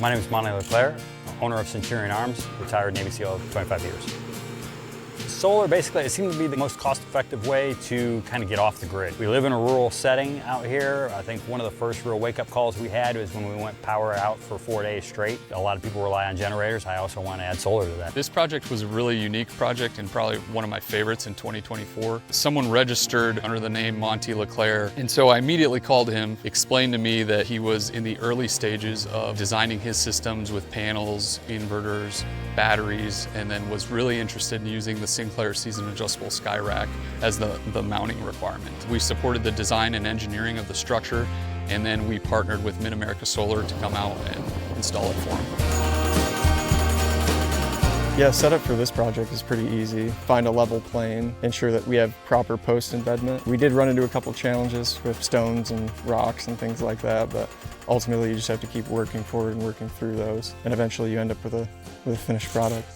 My name is Monty LeClair, owner of Sinclair Arms, retired Navy SEAL of 25 years. Solar, basically, it seemed to be the most cost-effective way to kind of get off the grid. We live in a rural setting out here. I think one of the first real wake-up calls we had was when we went power out for 4 days straight. A lot of people rely on generators. I also want to add solar to that. This project was a really unique project and probably one of my favorites in 2024. Someone registered under the name Monty LeClair, and so I immediately called him, explained to me that he was in the early stages of designing his systems with panels, inverters, batteries, and then was really interested in using the Sinclair season adjustable sky rack as the mounting requirement. We supported the design and engineering of the structure, and then we partnered with Mid-America Solar to come out and install it for him. Yeah, setup for this project is pretty easy. Find a level plane, ensure that we have proper post embedment. We did run into a couple challenges with stones and rocks and things like that, but ultimately you just have to keep working forward and working through those, and eventually you end up with a finished product.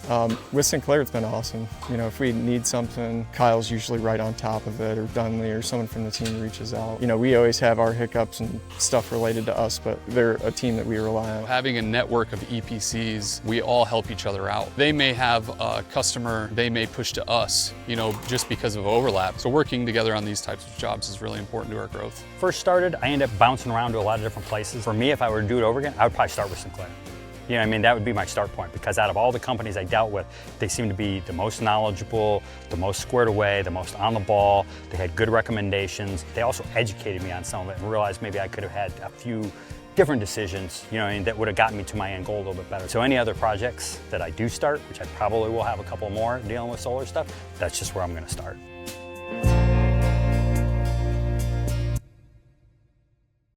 With Sinclair, it's been awesome. You know, if we need something, Kyle's usually right on top of it, or Dunley, or someone from the team reaches out. You know, we always have our hiccups and stuff related to us, but they're a team that we rely on. Having a network of EPCs, we all help each other out. They may have a customer they may push to us, you know, just because of overlap. So working together on these types of jobs is really important to our growth. First started, I ended up bouncing around to a lot of different places. For me, if I were to do it over again, I would probably start with Sinclair. You know what I mean? That would be my start point, because out of all the companies I dealt with, they seemed to be the most knowledgeable, the most squared away, the most on the ball. They had good recommendations. They also educated me on some of it and realized maybe I could have had a few different decisions, you know, and that would have gotten me to my end goal a little bit better. So any other projects that I do start, which I probably will have a couple more dealing with solar stuff, that's just where I'm going to start.